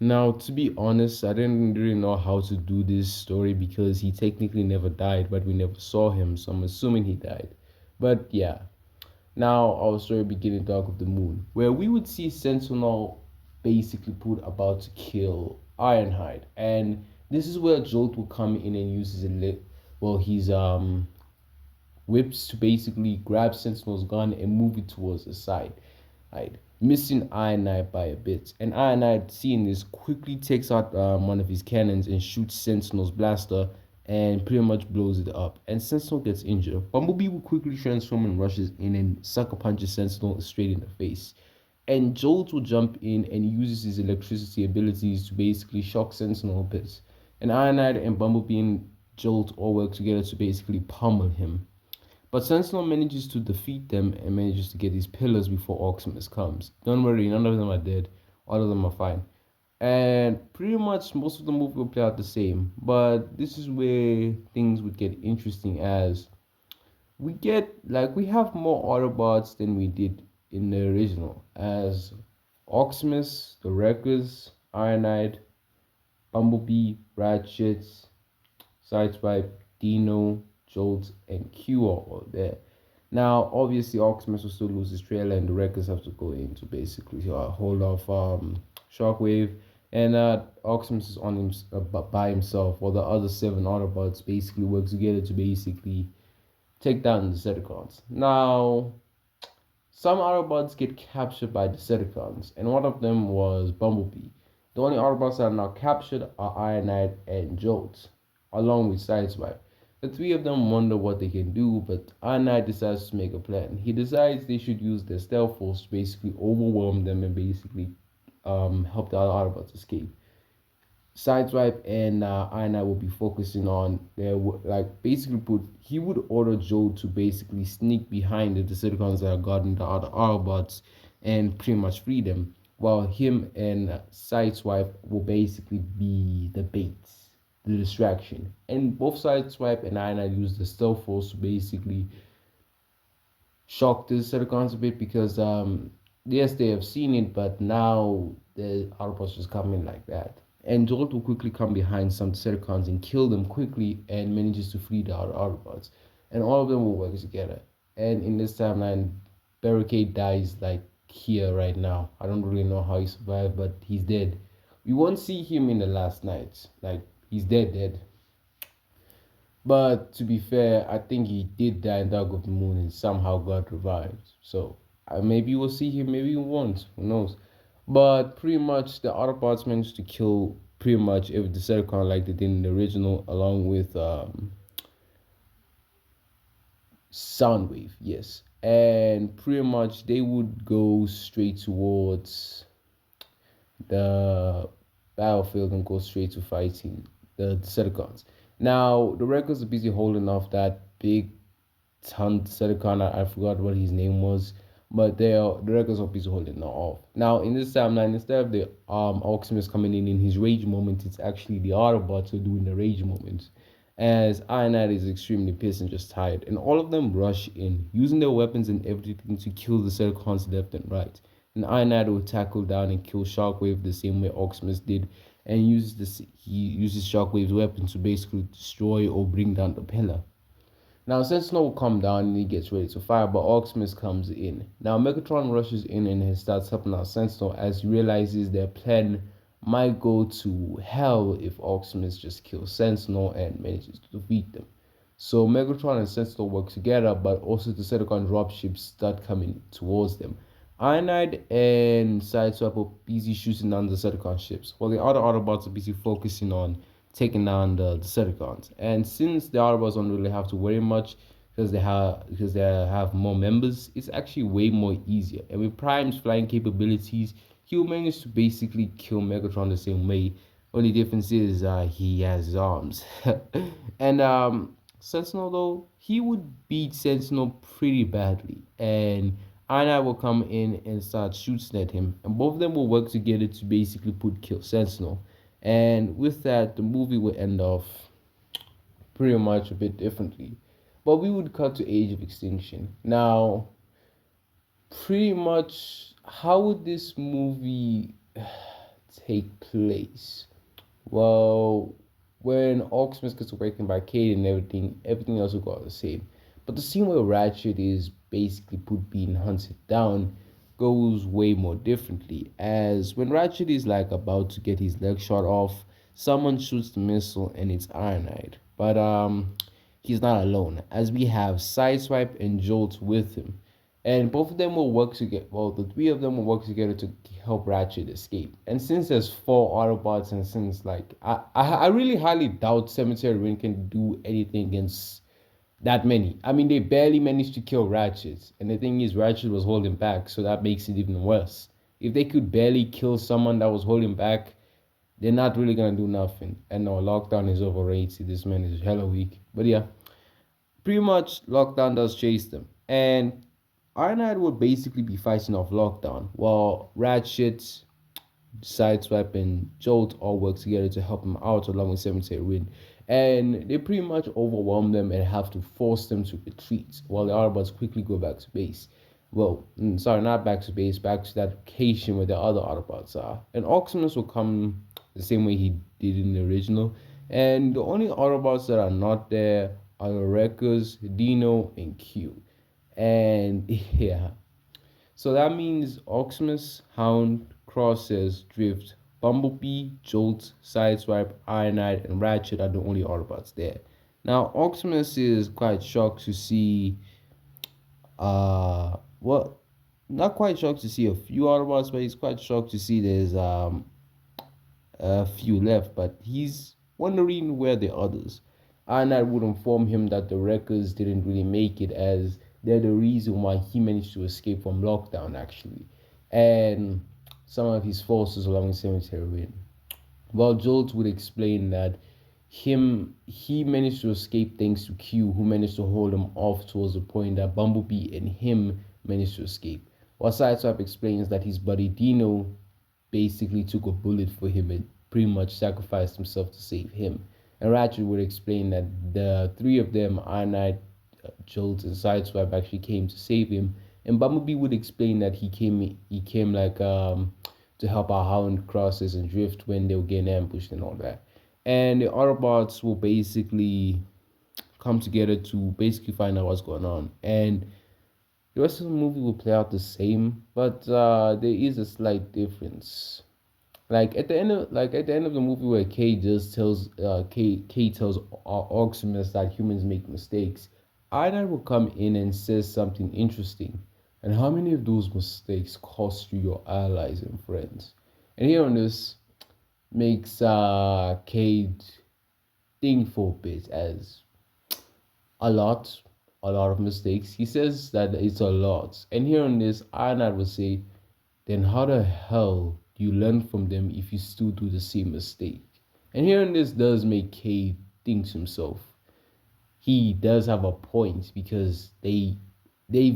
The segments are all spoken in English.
Now, to be honest, I didn't really know how to do this story because he technically never died, but we never saw him, so I'm assuming he died. But yeah, now our story beginning Dark of the Moon, where we would see Sentinel basically put about to kill Ironhide, and this is where Jolt will come in and use his whips to basically grab Sentinel's gun and move it towards the side, right? Missing Iron Knight by a bit. And Iron Knight, seeing this, quickly takes out one of his cannons and shoots Sentinel's blaster and pretty much blows it up. And Sentinel gets injured. Bumblebee will quickly transform and rushes in and sucker punches Sentinel straight in the face. And Jolt will jump in and uses his electricity abilities to basically shock Sentinel a bit. And Iron Knight and Bumblebee and Jolt all work together to basically pummel him. But Sentinel manages to defeat them and manages to get these pillars before Oximus comes. Don't worry, none of them are dead. All of them are fine. And pretty much most of the movie will play out the same. But this is where things would get interesting as we have more Autobots than we did in the original. As Oximus, the Wreckers, Ironhide, Bumblebee, Ratchet, Sideswipe, Dino, Jolt, and Q are all there. Now, obviously, Optimus will still lose his trailer, and the Wreckers have to go in to basically hold off Shockwave. And Optimus is on him by himself, while the other seven Autobots basically work together to basically take down the Decepticons. Now, some Autobots get captured by Decepticons, and one of them was Bumblebee. The only Autobots that are now captured are Iron Knight and Jolt, along with Sideswipe. The three of them wonder what they can do, but Iron Knight decides to make a plan. He decides they should use their stealth force to basically overwhelm them and basically help the other Autobots escape. Sideswipe and Iron Knight will be focusing on their basically put he would order Joe to basically sneak behind the Decepticons that are guarding the other Autobots and pretty much free them, while him and Sideswipe will basically be the baits, the distraction. And both Sideswipe and Iron Knight use the stealth force to basically shock the Decepticons a bit because yes they have seen it, but now the Autobots just come in like that. And Jolt will quickly come behind some Decepticons and kill them quickly and manages to flee the other Autobots. And all of them will work together. And in this timeline, Barricade dies like here right now. I don't really know how he survived, but he's dead. We won't see him in the last nights. Like he's dead. But to be fair, I think he did die in Dark of the Moon and somehow got revived. So maybe we'll see him, maybe we won't. Who knows? But pretty much the Autobots managed to kill pretty much every Decepticon like they did in the original, along with Soundwave, yes. And pretty much they would go straight towards the battlefield and go straight to fighting the Decepticons. Now, the Wreckers are busy holding off that big ton Decepticon. I forgot what his name was, but the Wreckers are busy holding it off. Now, in this timeline, instead of the Optimus coming in his rage moment, it's actually the Autobots who are doing the rage moments. As Iron Knight is extremely pissed and just tired, and all of them rush in, using their weapons and everything to kill the Decepticons left and right. And Iron Knight will tackle down and kill Shockwave the same way Optimus did, and he uses Shockwave's weapon to basically destroy or bring down the pillar. Now Sentinel will come down and he gets ready to fire, but Optimus comes in. Now Megatron rushes in and he starts helping out Sentinel as he realizes their plan might go to hell if Optimus just kills Sentinel and manages to defeat them. So Megatron and Sentinel work together, but also the Decepticon dropships start coming towards them. Ironhide and Sideswipe are busy shooting down the Decepticon ships, while the other Autobots are busy focusing on taking down the Decepticons. And since the Autobots don't really have to worry much because they have more members, it's actually way more easier. And with Prime's flying capabilities, he'll manage to basically kill Megatron the same way. Only difference is he has his arms. And Sentinel though, he would beat Sentinel pretty badly. And Iron will come in and start shooting at him, and both of them will work together to basically kill Sentinel. And with that, the movie would end off pretty much a bit differently. But we would cut to Age of Extinction. Now, pretty much, how would this movie take place? Well, when Oxmus gets awakened by Kate and everything else will go the same. But the scene where Ratchet is basically put being hunted down goes way more differently. As when Ratchet is like about to get his leg shot off, someone shoots the missile and it's Ironhide. But he's not alone, as we have Sideswipe and Jolt with him. And both of them will work together. Well, the three of them will work together to help Ratchet escape. And since there's four Autobots, and since like I really highly doubt Cemetery Ring can do anything against that many. I mean, they barely managed to kill Ratchet, and the thing is, Ratchet was holding back, so that makes it even worse. If they could barely kill someone that was holding back, they're not really gonna do nothing. And no, Lockdown is overrated. This man is hella weak. But yeah, pretty much Lockdown does chase them, and Ironhide would basically be fighting off Lockdown, while Ratchet, Sideswipe, and Jolt all work together to help him out along with Cemetery Wind. And they pretty much overwhelm them and have to force them to retreat, while the Autobots quickly go back to base. Well, sorry, not back to base, back to that location where the other Autobots are. And Optimus will come the same way he did in the original. And the only Autobots that are not there are the Wreckers, Dino, and Q. And yeah, so that means Oxmus, Hound, Crosses, Drift, Bumblebee, Jolt, Sideswipe, Ironite, and Ratchet are the only Autobots there. Now, Oxmus is quite shocked to see, well, not quite shocked to see a few Autobots, but he's quite shocked to see there's a few left, but he's wondering where the others. Arnold would inform him that the Wreckers didn't really make it, as they're the reason why he managed to escape from lockdown, actually. And some of his forces along the cemetery win. While Jolt would explain that he managed to escape thanks to Q, who managed to hold him off towards the point that Bumblebee and him managed to escape. While Sideswipe explains that his buddy Dino basically took a bullet for him and pretty much sacrificed himself to save him. And Ratchet would explain that the three of them, Iron Knight, Jolt, and Sideswipe, actually came to save him. And Bumblebee would explain that he came like to help our Hound, Crosses, and Drift when they were getting ambushed and all that. And the Autobots will basically come together to basically find out what's going on. And the rest of the movie will play out the same, but there is a slight difference. Like at the end of the movie, where Kay tells Oximus that humans make mistakes, Iron will come in and says something interesting. And how many of those mistakes cost you your allies and friends? And here on this makes Cade think for a bit, as a lot, a lot of mistakes. He says that it's a lot. And here on this, Arnold will say, then how the hell do you learn from them if you still do the same mistake? And here on this does make Cade think to himself. He does have a point, because they've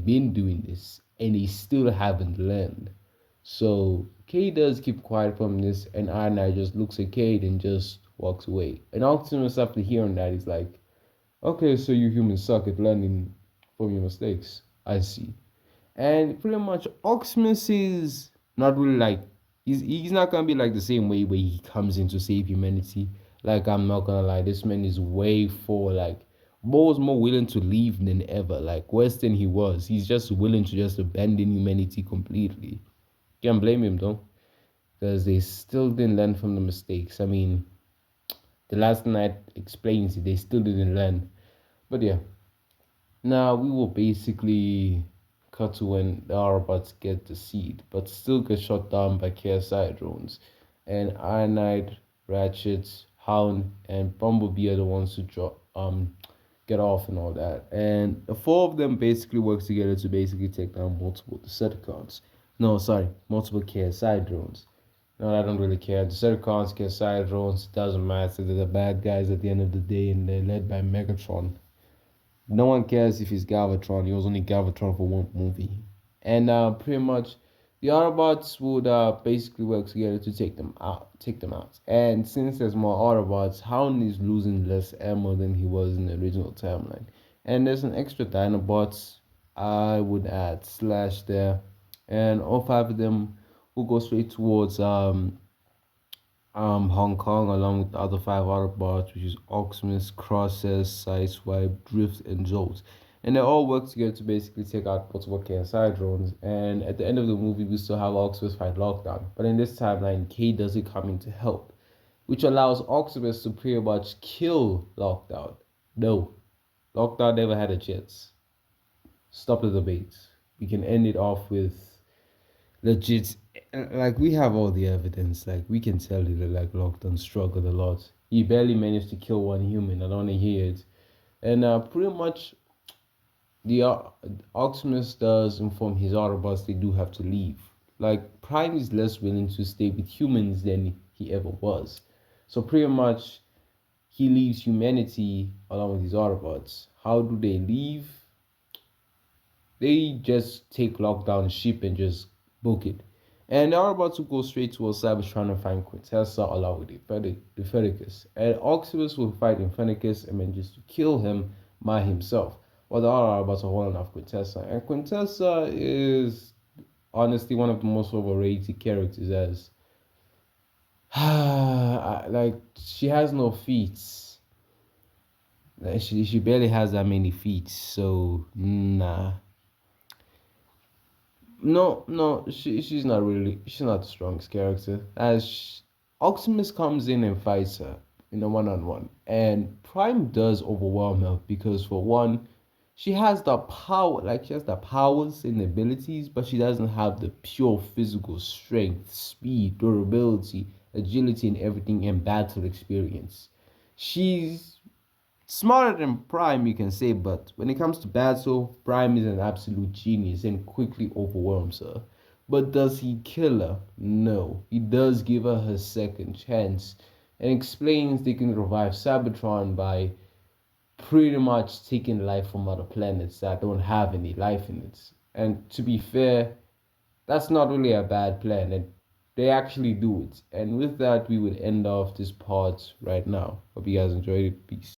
been doing this and they still haven't learned. So Cade does keep quiet from this, and Arnold just looks at Cade and just walks away. And Optimus, after hearing that, is like, okay, so you humans suck at learning from your mistakes. I see. And pretty much Oxmus is not really like, he's not gonna be like the same way where he comes in to save humanity. Like, I'm not gonna lie, this man is way for like more willing to leave than ever. Like, worse than he was. He's just willing to just abandon humanity completely. Can't blame him though, because they still didn't learn from the mistakes. I mean, the last night explains it, they still didn't learn. But yeah, now we will basically cut to when the Autobots get the seed, but still get shot down by KSI drones. And Iron Knight, Ratchet, Hound, and Bumblebee are the ones who get off and all that. And the four of them basically work together to basically take down multiple Decepticons. No, sorry, multiple KSI drones. No, I don't really care. Decepticons, KSI drones, doesn't matter. They're the bad guys at the end of the day, and they're led by Megatron. No one cares if he's Galvatron. He was only Galvatron for one movie. And pretty much the Autobots would basically work together to take them out. And since there's more Autobots, Hound is losing less ammo than he was in the original timeline. And there's an extra Dinobots. I would add Slash there. And all five of them will go straight towards Hong Kong, along with the other five Autobots, which is Optimus, Crosses, Sideswipe, Drift, and Jolt. And they all work together to basically take out possible KSI drones. And at the end of the movie, we still have Optimus fight Lockdown. But in this timeline, K doesn't come in to help, which allows Optimus to pretty much kill Lockdown. No, Lockdown never had a chance. Stop the debate. We can end it off with legit. Like we have all the evidence. Like we can tell you that like Lockdown struggled a lot. He barely managed to kill one human. I don't want to hear it. And pretty much the Optimus does inform his Autobots they do have to leave. Like Prime is less willing to stay with humans than he ever was. So pretty much he leaves humanity along with his Autobots. How do they leave? They just take lockdown ship and just book it. And they are about to go straight to Osiris trying to find Quintessa along with the Fedicus. And Oxybus will fight Infernicus and manages to kill him by himself. While the other are about to hold off Quintessa. And Quintessa is honestly one of the most overrated characters as like she has no feet. Like, she barely has that many feet, so nah. No, no, she's not the strongest character. Optimus comes in and fights her in a one-on-one, and Prime does overwhelm her because for one, she has the power, like she has the powers and abilities, but she doesn't have the pure physical strength, speed, durability, agility, and everything and battle experience. She's smarter than Prime, you can say, but when it comes to battle, Prime is an absolute genius and quickly overwhelms her. But does he kill her? No. He does give her her second chance and explains they can revive Cybertron by pretty much taking life from other planets that don't have any life in it. And to be fair, that's not really a bad plan, and they actually do it. And with that, we would end off this part right now. Hope you guys enjoyed it. Peace.